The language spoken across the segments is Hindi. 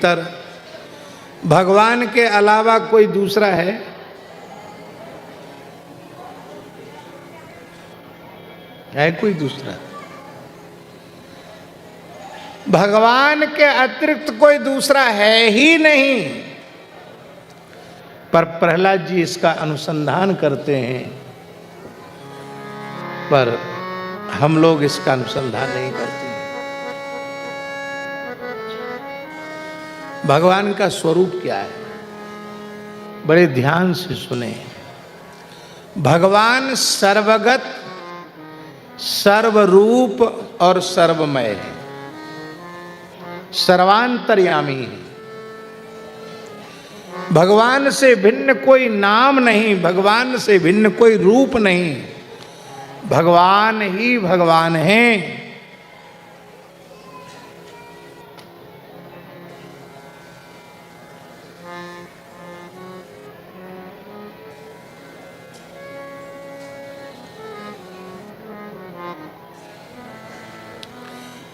तर भगवान के अलावा कोई दूसरा है कोई दूसरा? भगवान के अतिरिक्त कोई दूसरा है ही नहीं। पर प्रहलाद जी इसका अनुसंधान करते हैं, पर हम लोग इसका अनुसंधान नहीं करते। भगवान का स्वरूप क्या है? बड़े ध्यान से सुने। भगवान सर्वगत, सर्वरूप और सर्वमय है, सर्वांतर्यामी है। भगवान से भिन्न कोई नाम नहीं, भगवान से भिन्न कोई रूप नहीं, भगवान ही भगवान हैं।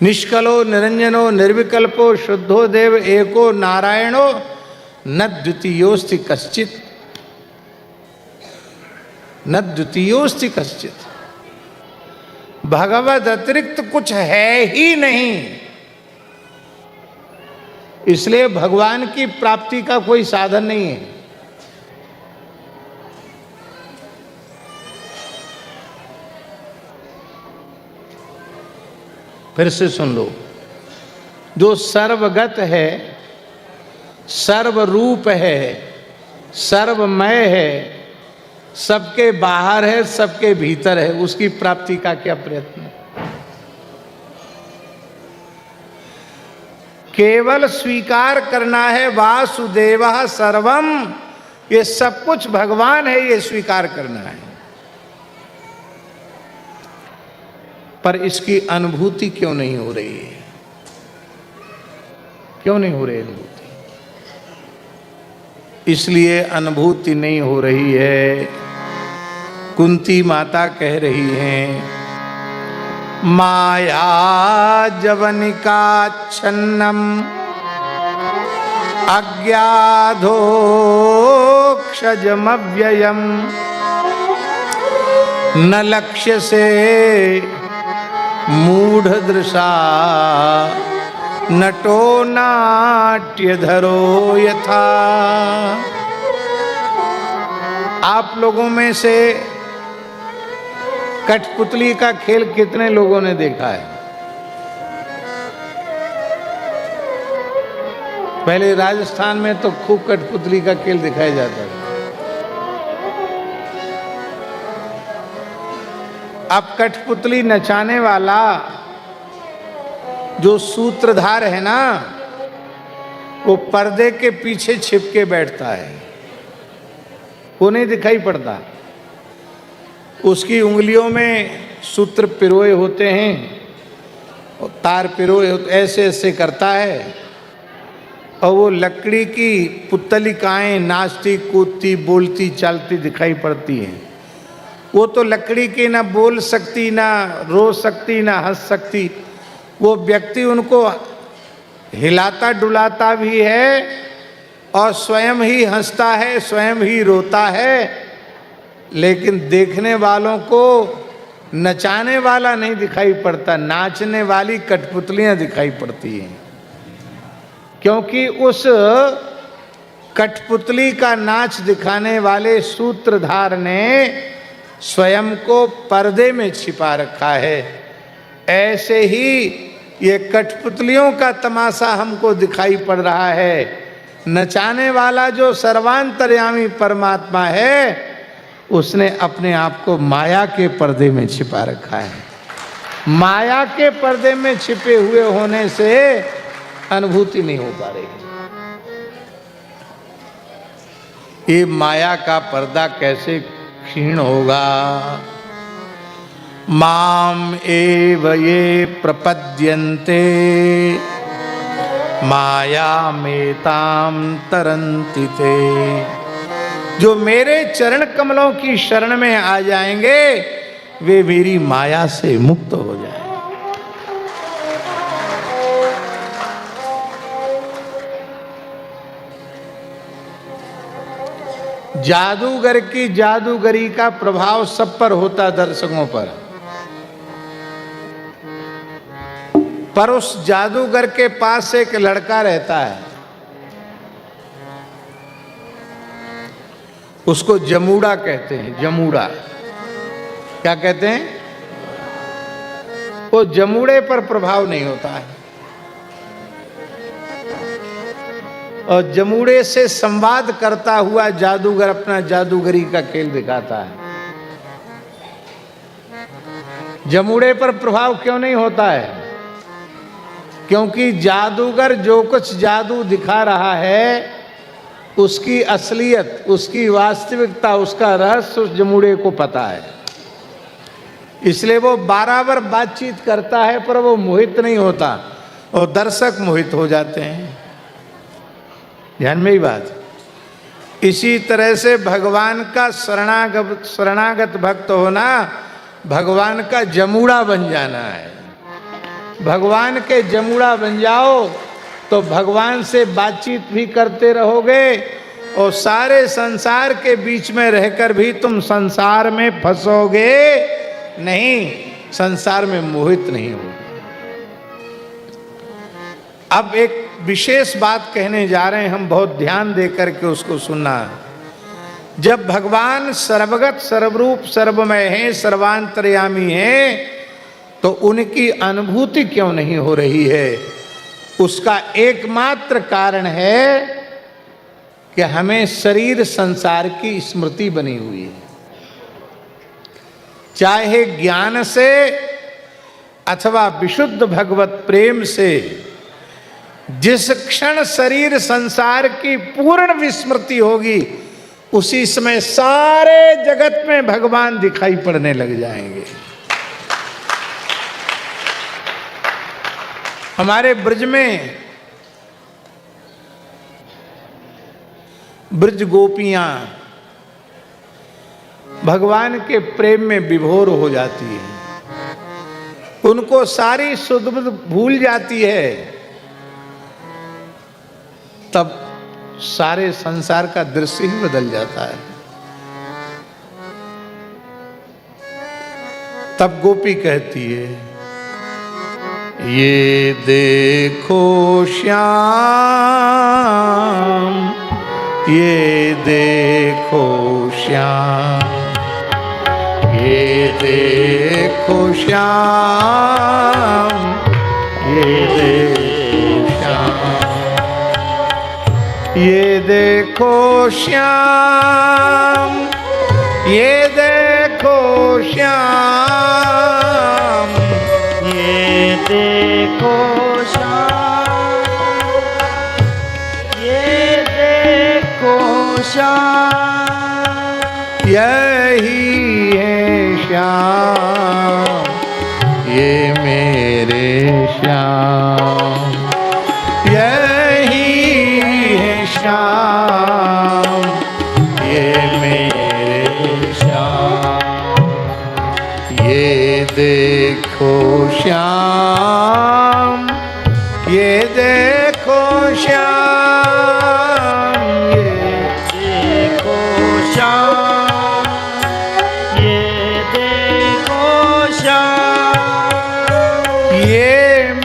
निष्कलो निरंजनो निर्विकल्पो शुद्धो देव एको नारायणो न द्वितीयोस्ति कश्चित, न द्वितीयोस्ति कश्चित। भगवद अतिरिक्त कुछ है ही नहीं, इसलिए भगवान की प्राप्ति का कोई साधन नहीं है। फिर से सुन लो, जो सर्वगत है, सर्वरूप है, सर्वमय है, सबके बाहर है, सबके भीतर है, उसकी प्राप्ति का क्या प्रयत्न है? केवल स्वीकार करना है वासुदेवः सर्वम, ये सब कुछ भगवान है, ये स्वीकार करना है। पर इसकी अनुभूति क्यों नहीं हो रही है? क्यों नहीं हो रही अनुभूति? इसलिए अनुभूति नहीं हो रही है। कुंती माता कह रही हैं, माया जवनिका छन्नम अज्ञाधोक्षजमव्ययम न लक्ष्य से मूढ़ दृशा नटो नाट्यधरो यथा। आप लोगों में से कठपुतली का खेल कितने लोगों ने देखा है? पहले राजस्थान में तो खूब कठपुतली का खेल दिखाया जाता था। अब कठपुतली नचाने वाला जो सूत्रधार है ना, वो पर्दे के पीछे छिप के बैठता है, वो नहीं दिखाई पड़ता। उसकी उंगलियों में सूत्र पिरोए होते हैं और तार पिरोए होते, ऐसे ऐसे करता है, और वो लकड़ी की पुतलिकाएं नाचती कूदती बोलती चालती दिखाई पड़ती हैं। वो तो लकड़ी की ना बोल सकती, ना रो सकती, ना हंस सकती। वो व्यक्ति उनको हिलाता डुलाता भी है और स्वयं ही हंसता है, स्वयं ही रोता है, लेकिन देखने वालों को नचाने वाला नहीं दिखाई पड़ता, नाचने वाली कठपुतलियां दिखाई पड़ती हैं। क्योंकि उस कठपुतली का नाच दिखाने वाले सूत्रधार ने स्वयं को पर्दे में छिपा रखा है। ऐसे ही ये कठपुतलियों का तमाशा हमको दिखाई पड़ रहा है। नचाने वाला जो सर्वांतर्यामी परमात्मा है, उसने अपने आप को माया के पर्दे में छिपा रखा है। माया के पर्दे में छिपे हुए होने से अनुभूति नहीं हो पा रही। ये माया का पर्दा कैसे क्षीण होगा? माम एव ये प्रपद्यन्ते माया मेताम तरन्ति ते। जो मेरे चरण कमलों की शरण में आ जाएंगे, वे मेरी माया से मुक्त हो जाएंगे। जादूगर की जादूगरी का प्रभाव सब पर होता, दर्शकों पर उस जादूगर के पास एक लड़का रहता है, उसको जमूड़ा कहते हैं। जमूड़ा क्या कहते हैं? वो जमूड़े पर प्रभाव नहीं होता है, और जमूड़े से संवाद करता हुआ जादूगर अपना जादूगरी का खेल दिखाता है। जमूड़े पर प्रभाव क्यों नहीं होता है? क्योंकि जादूगर जो कुछ जादू दिखा रहा है उसकी असलियत, उसकी वास्तविकता, उसका रहस्य उस जमूड़े को पता है। इसलिए वो बराबर बातचीत करता है पर वो मोहित नहीं होता, और दर्शक मोहित हो जाते हैं। ध्यान में ही बात। इसी तरह से भगवान का शरणागत भक्त होना, भगवान का जमूड़ा बन जाना है। भगवान के जमूड़ा बन जाओ तो भगवान से बातचीत भी करते रहोगे, और सारे संसार के बीच में रहकर भी तुम संसार में फंसोगे नहीं, संसार में मोहित नहीं होगे। अब एक विशेष बात कहने जा रहे हैं हम, बहुत ध्यान देकर के उसको सुनना। जब भगवान सर्वगत, सर्वरूप, सर्वमय हैं, सर्वांतर्यामी हैं, तो उनकी अनुभूति क्यों नहीं हो रही है? उसका एकमात्र कारण है कि हमें शरीर संसार की स्मृति बनी हुई है। चाहे ज्ञान से अथवा विशुद्ध भगवत प्रेम से, जिस क्षण शरीर संसार की पूर्ण विस्मृति होगी उसी समय सारे जगत में भगवान दिखाई पड़ने लग जाएंगे। हमारे ब्रज में ब्रज गोपियां भगवान के प्रेम में विभोर हो जाती है, उनको सारी सुध बुध भूल जाती है, तब सारे संसार का दृश्य ही बदल जाता है। तब गोपी कहती है, ये देखो श्याम, ये देखो श्याम, ये देखो श्याम, ये देखो श्याम, ये देखो श्याम, ये देखो श्याम, ये देखो श्याम, ये देखो श्याम, यही है श्याम, ये मेरे श्याम, यही है श्याम, ये मेरे श्याम, ये देखो श्याम, ये देखो श्याम, ये देखो श्याम, ये देखो श्याम, ये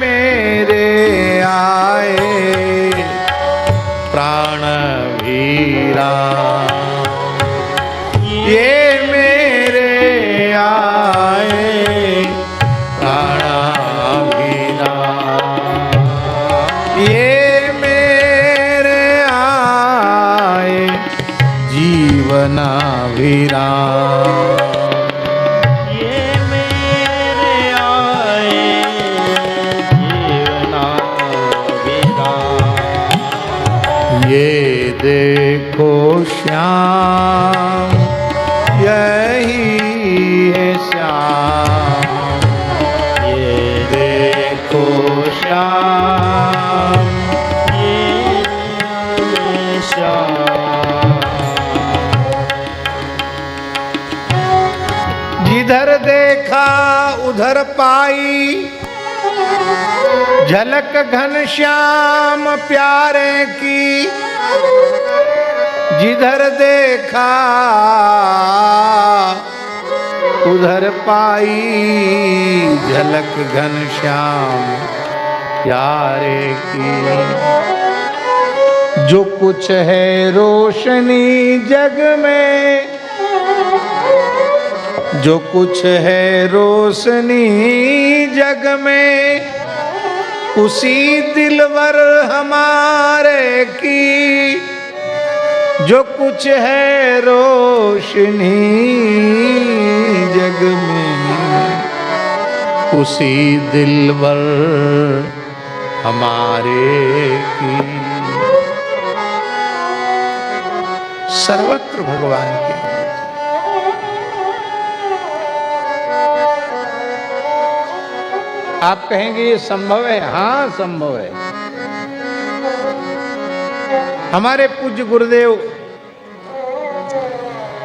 मेरे आए प्राण वीरा, ये मेरे आए प्राणवीरा, ये मेरे आए जीवनावीरा, ये मेरे आए जीवनावीरा, ये देखो श्याम, यही है श्याम, ये देखो श्याम, ये श्याम, जिधर देखा उधर पाई झलक घनश्याम प्यारे की, जिधर देखा उधर पाई झलक घनश्याम प्यारे की। जो कुछ है रोशनी जग में, जो कुछ है रोशनी जग में, उसी दिलवर हमारे की। जो कुछ है रोशनी जग में, उसी दिलवर हमारे की। सर्वत्र भगवान की। आप कहेंगे ये संभव है? हाँ संभव है। हमारे पूज्य गुरुदेव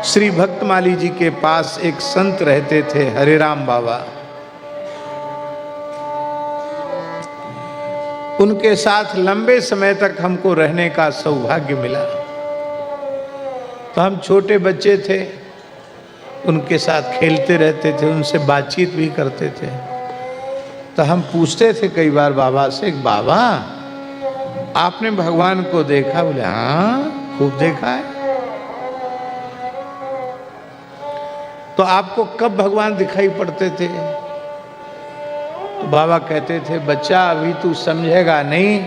श्री भक्तमाली जी के पास एक संत रहते थे, हरिराम बाबा। उनके साथ लंबे समय तक हमको रहने का सौभाग्य मिला। तो हम छोटे बच्चे थे, उनके साथ खेलते रहते थे, उनसे बातचीत भी करते थे। तो हम पूछते थे कई बार बाबा से, बाबा आपने भगवान को देखा? बोले हाँ खूब देखा है। तो आपको कब भगवान दिखाई पड़ते थे? तो बाबा कहते थे, बच्चा अभी तू समझेगा नहीं।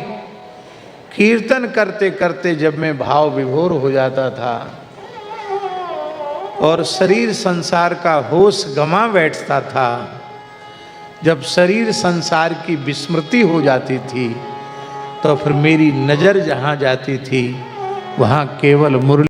कीर्तन करते करते जब मैं भाव विभोर हो जाता था और शरीर संसार का होश गंवा बैठता था, जब शरीर संसार की विस्मृति हो जाती थी, तो फिर मेरी नजर जहां जाती थी वहां केवल मुरली